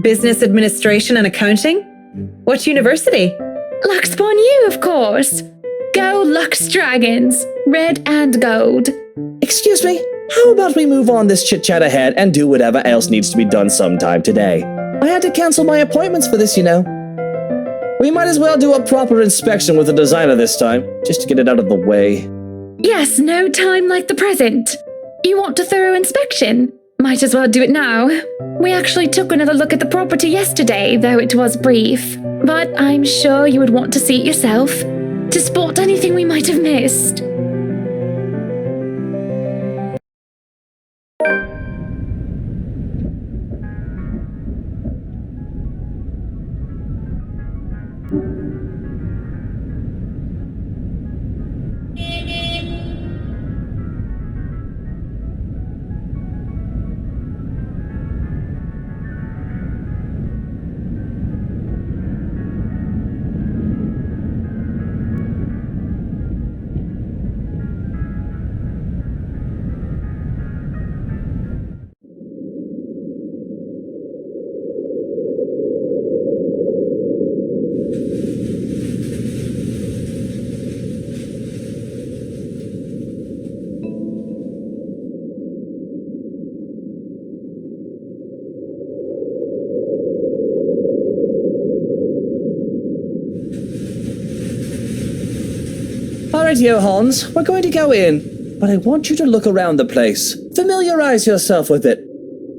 Business administration and accounting? What university? Lux upon you, of course. Go Lux Dragons, red and gold. Excuse me, how about we move on this chit-chat ahead and do whatever else needs to be done sometime today? I had to cancel my appointments for this, you know. We might as well do a proper inspection with the designer this time, just to get it out of the way. Yes, no time like the present. You want a thorough inspection? Might as well do it now. We actually took another look at the property yesterday, though it was brief. But I'm sure you would want to see it yourself, to spot anything we might have missed. Alright, Hans, we're going to go in, but I want you to look around the place. Familiarize yourself with it.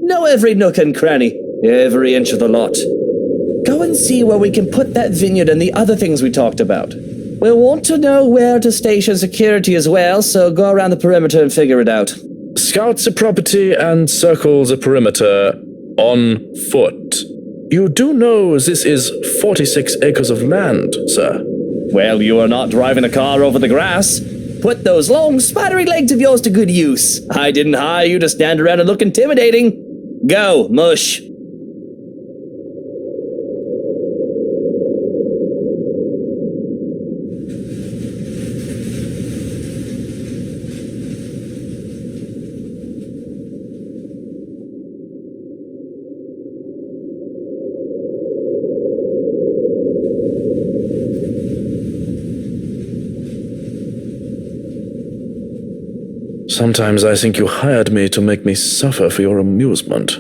Know every nook and cranny, every inch of the lot. Go and see where we can put that vineyard and the other things we talked about. We'll want to know where to station security as well, so go around the perimeter and figure it out. Scouts a property and circles a perimeter on foot. You do know this is 46 acres of land, sir. Well, you are not driving a car over the grass. Put those long, spidery legs of yours to good use. I didn't hire you to stand around and look intimidating. Go, mush. Sometimes I think you hired me to make me suffer for your amusement.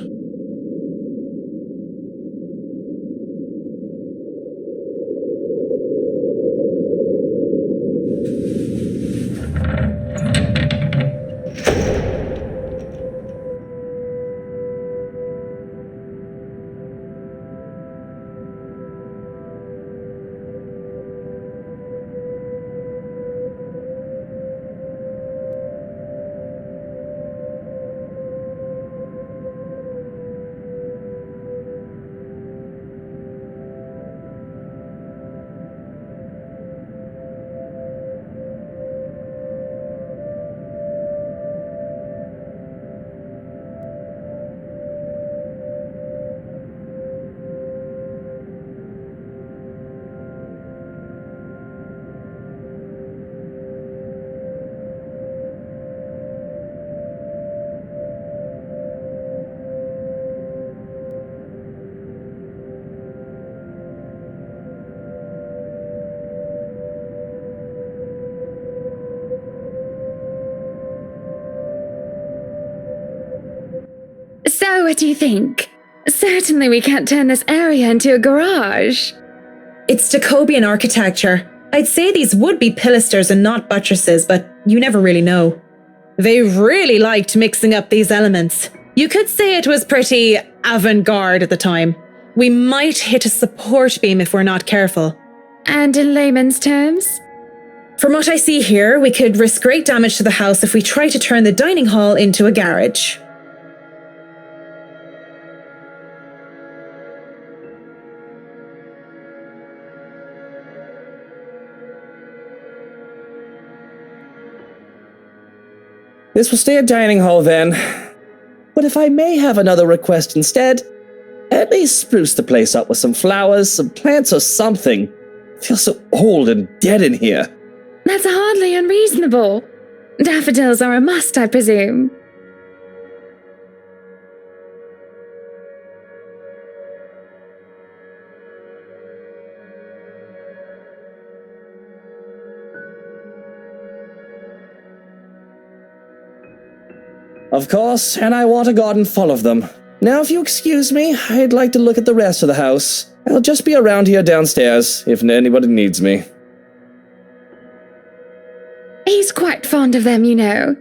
So, what do you think? Certainly we can't turn this area into a garage. It's Jacobean architecture. I'd say these would be pilasters and not buttresses, but you never really know. They really liked mixing up these elements. You could say it was pretty avant-garde at the time. We might hit a support beam if we're not careful. And in layman's terms? From what I see here, we could risk great damage to the house if we try to turn the dining hall into a garage. This will stay a dining hall then. But if I may have another request instead, at least spruce the place up with some flowers, some plants or something. It feels so old and dead in here. That's hardly unreasonable. Daffodils are a must, I presume. Of course, and I want a garden full of them. Now, if you excuse me, I'd like to look at the rest of the house. I'll just be around here downstairs, if anybody needs me. He's quite fond of them, you know.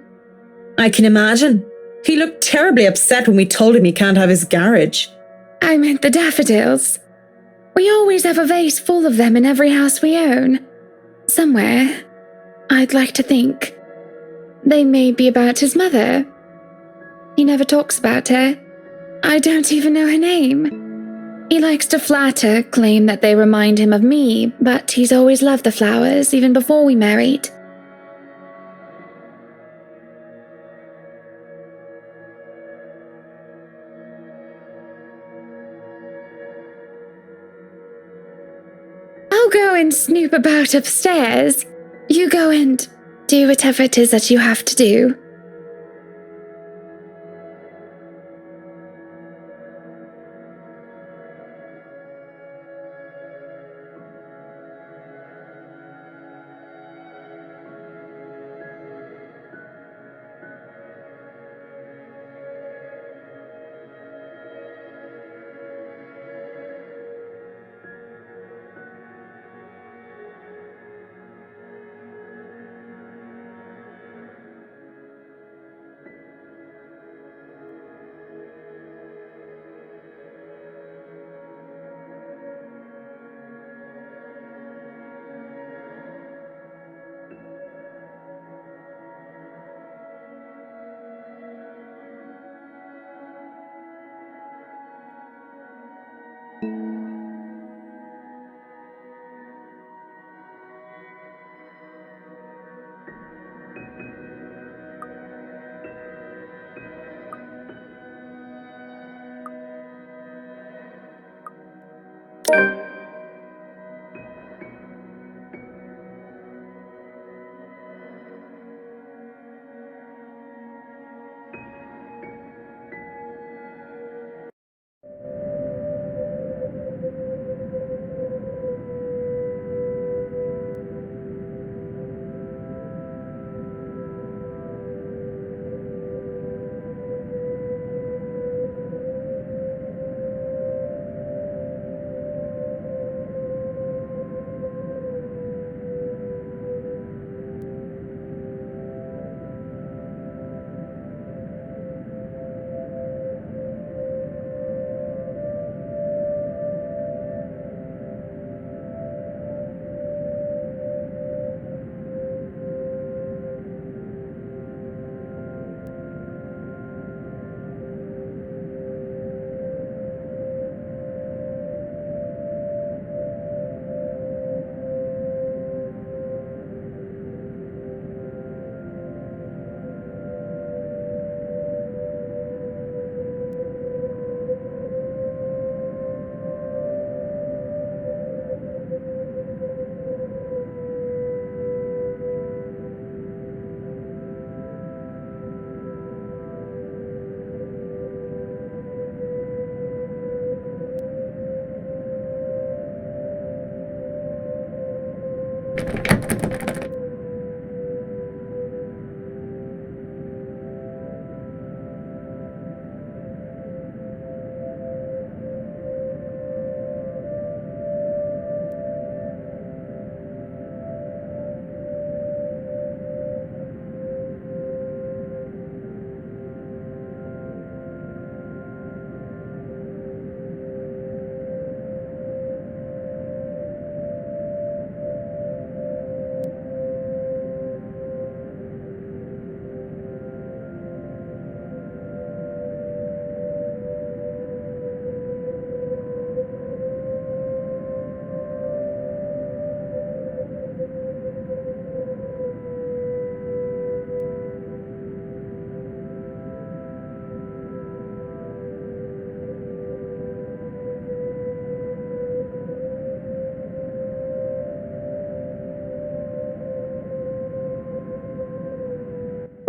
I can imagine. He looked terribly upset when we told him he can't have his garage. I meant the daffodils. We always have a vase full of them in every house we own. Somewhere, I'd like to think. They may be about his mother. He never talks about her. I don't even know her name. He likes to flatter, claim that they remind him of me, but he's always loved the flowers, even before we married. I'll go and snoop about upstairs. You go and do whatever it is that you have to do.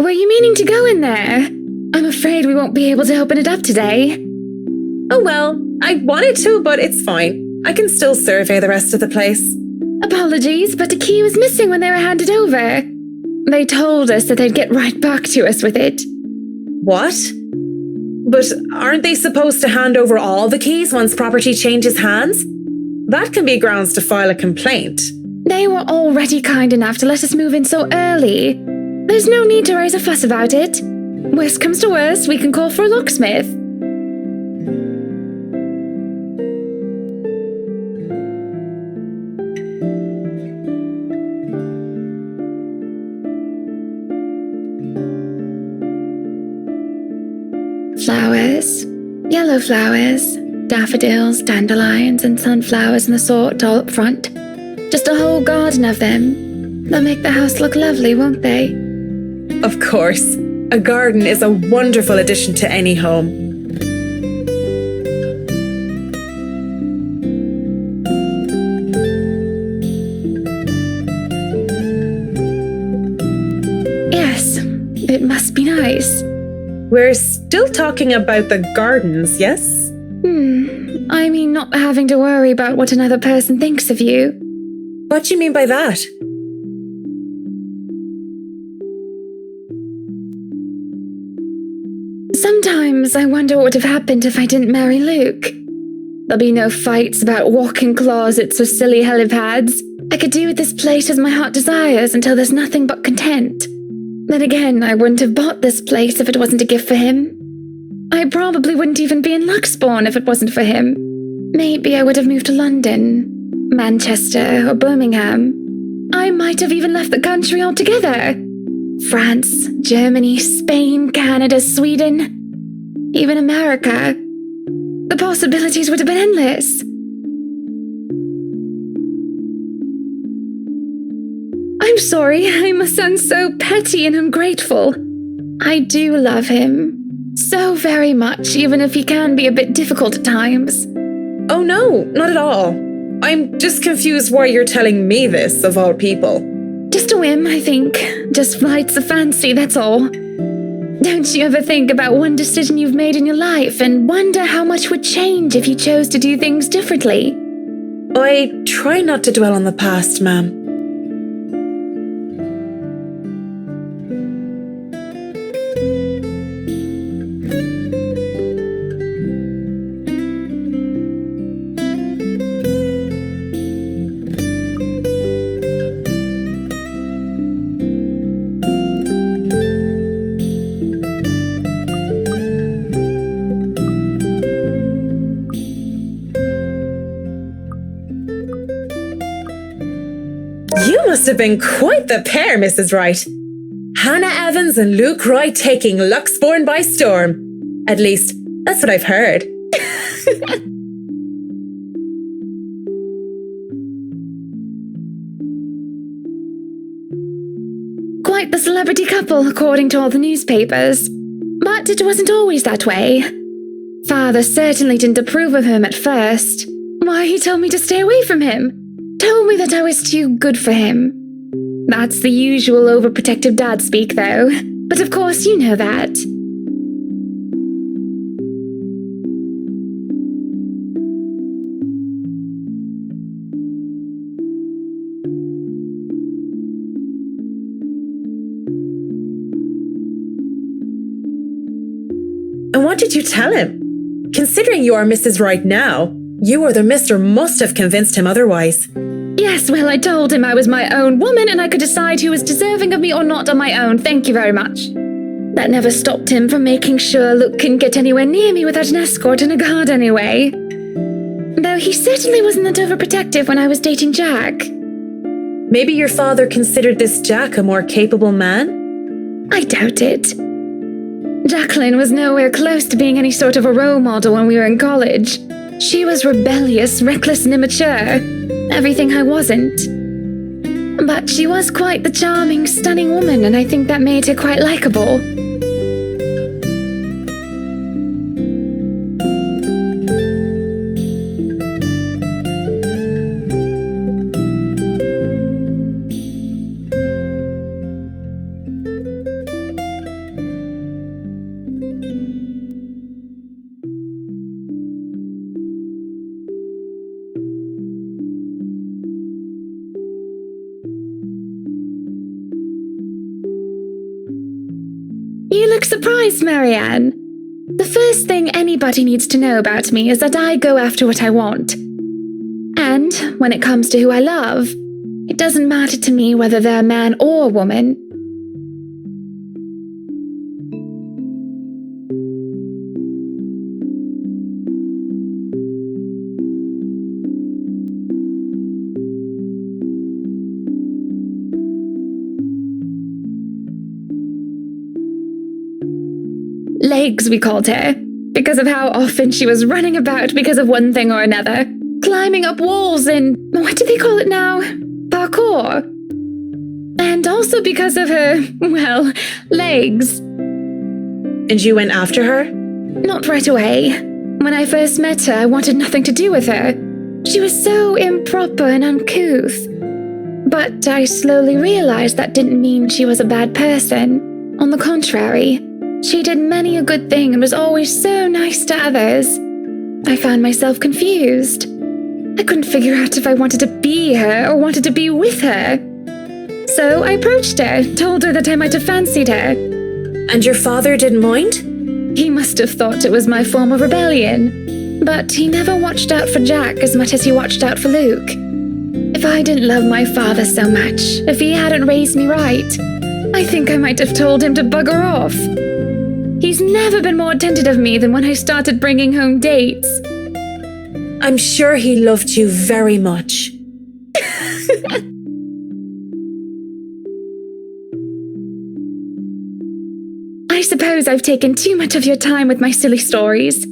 Were you meaning to go in there? I'm afraid we won't be able to open it up today. Oh well, I wanted to, but it's fine. I can still survey the rest of the place. Apologies, but the key was missing when they were handed over. They told us that they'd get right back to us with it. What? But aren't they supposed to hand over all the keys once property changes hands? That can be grounds to file a complaint. They were already kind enough to let us move in so early. There's no need to raise a fuss about it. Worst comes to worst, we can call for a locksmith. Flowers. Yellow flowers. Daffodils, dandelions, and sunflowers and the sort all up front. Just a whole garden of them. They'll make the house look lovely, won't they? Of course. A garden is a wonderful addition to any home. Yes, it must be nice. We're still talking about the gardens, yes? I mean, not having to worry about what another person thinks of you. What do you mean by that? Sometimes I wonder what would have happened if I didn't marry Luke. There'll be no fights about walk-in closets or silly helipads. I could do with this place as my heart desires until there's nothing but content. Then again, I wouldn't have bought this place if it wasn't a gift for him. I probably wouldn't even be in Luxbourne if it wasn't for him. Maybe I would have moved to London, Manchester, or Birmingham. I might have even left the country altogether. France, Germany, Spain, Canada, Sweden, even America. The possibilities would have been endless. I'm sorry, I must sound so petty and ungrateful. I do love him. So very much, even if he can be a bit difficult at times. Oh no, not at all. I'm just confused why you're telling me this, of all people. Just a whim, I think. Just flights of fancy, that's all. Don't you ever think about one decision you've made in your life and wonder how much would change if you chose to do things differently? I try not to dwell on the past, ma'am. You must have been quite the pair, Mrs. Wright. Hannah Evans and Luke Wright taking Luxbourne by storm. At least, that's what I've heard. Quite the celebrity couple, according to all the newspapers. But it wasn't always that way. Father certainly didn't approve of him at first. Why, he told me to stay away from him. Told me that I was too good for him. That's the usual overprotective dad speak, though. But of course you know that. And what did you tell him? Considering you are Mrs. Wright now, you or the mister must have convinced him otherwise. Yes, well, I told him I was my own woman and I could decide who was deserving of me or not on my own. Thank you very much. That never stopped him from making sure Luke couldn't get anywhere near me without an escort and a guard anyway. Though he certainly wasn't that overprotective when I was dating Jack. Maybe your father considered this Jack a more capable man? I doubt it. Jacqueline was nowhere close to being any sort of a role model when we were in college. She was rebellious, reckless, and immature. Everything I wasn't. But she was quite the charming, stunning woman, and I think that made her quite likable. look surprised, Marianne. The first thing anybody needs to know about me is that I go after what I want. And when it comes to who I love, it doesn't matter to me whether they're a man or a woman. Legs, we called her, because of how often she was running about because of one thing or another, climbing up walls and, what do they call it now? Parkour. And also because of her, well, legs. And you went after her? Not right away. When I first met her, I wanted nothing to do with her. She was so improper and uncouth. But I slowly realized that didn't mean she was a bad person. On the contrary, she did many a good thing and was always so nice to others. I found myself confused. I couldn't figure out if I wanted to be her or wanted to be with her. So I approached her, told her that I might have fancied her. And your father didn't mind? He must have thought it was my form of rebellion. But he never watched out for Jack as much as he watched out for Luke. If I didn't love my father so much, if he hadn't raised me right, I think I might have told him to bugger off. He's never been more attentive of me than when I started bringing home dates. I'm sure he loved you very much. I suppose I've taken too much of your time with my silly stories.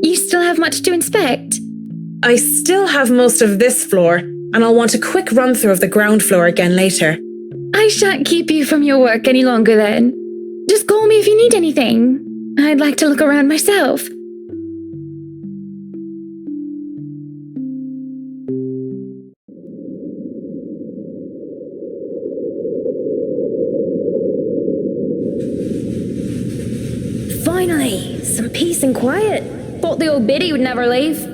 You still have much to inspect? I still have most of this floor, and I'll want a quick run-through of the ground floor again later. I shan't keep you from your work any longer then. Just call me if you need anything. I'd like to look around myself. Finally, some peace and quiet. Thought the old biddy would never leave.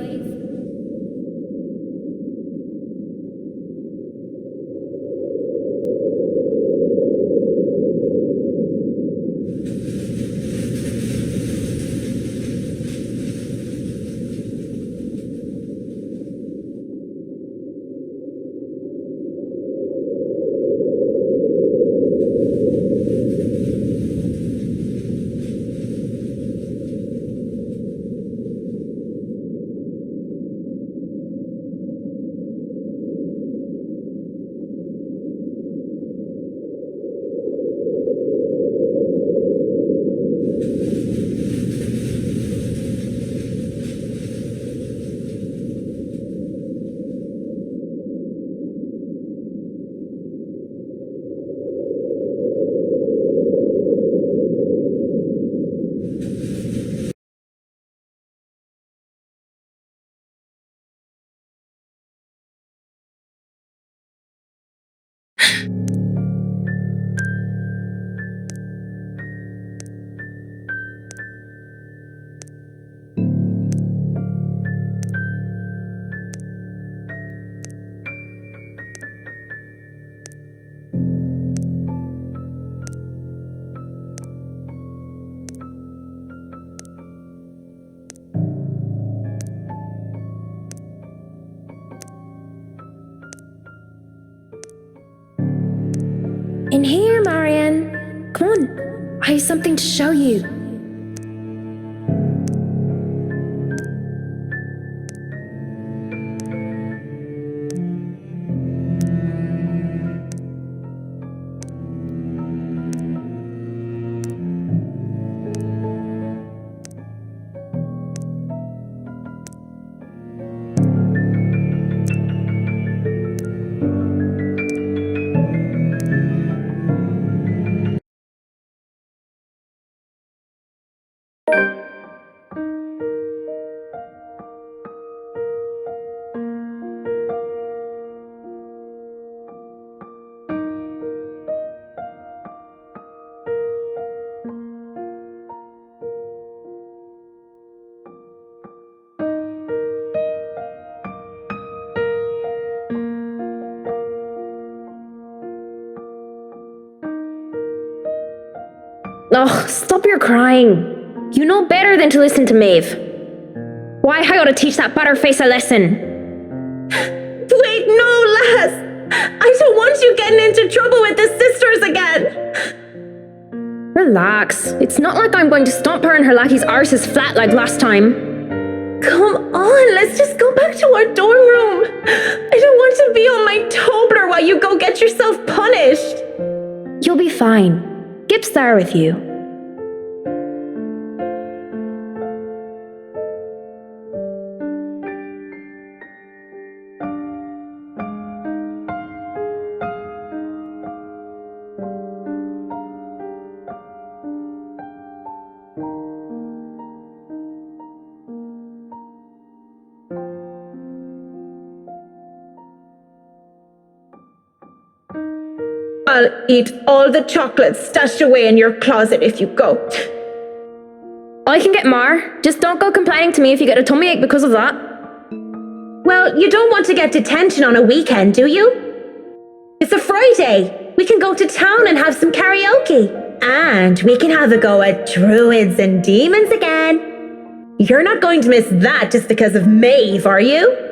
In here, Marianne. Come on, I have something to show you. Ugh, stop your crying. You know better than to listen to Maeve. Why, I ought to teach that butterface a lesson. Wait, no, lass! I don't want you getting into trouble with the sisters again! Relax. It's not like I'm going to stomp her and her lackey's arses flat like last time. Come on, let's just go back to our dorm room. I don't want to be on my Tobler while you go get yourself punished. You'll be fine. Gip's there with you. I'll eat all the chocolates stashed away in your closet if you go. I can get more. Just don't go complaining to me if you get a tummy ache because of that. Well, you don't want to get detention on a weekend, do you? It's a Friday. We can go to town and have some karaoke. And we can have a go at druids and demons again. You're not going to miss that just because of Maeve, are you?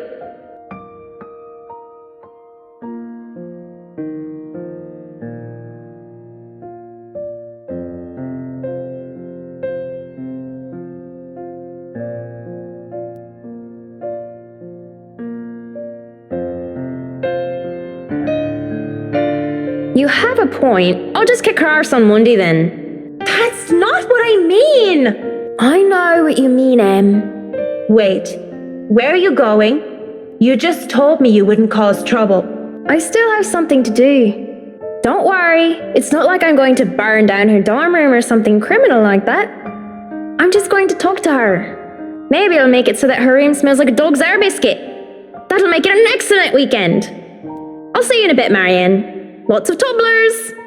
You have a point. I'll just kick her arse on Monday then. That's not what I mean! I know what you mean, Em. Wait, where are you going? You just told me you wouldn't cause trouble. I still have something to do. Don't worry, it's not like I'm going to burn down her dorm room or something criminal like that. I'm just going to talk to her. Maybe I'll make it so that her room smells like a dog's air biscuit. That'll make it an excellent weekend. I'll see you in a bit, Marianne. Lots of tumblers!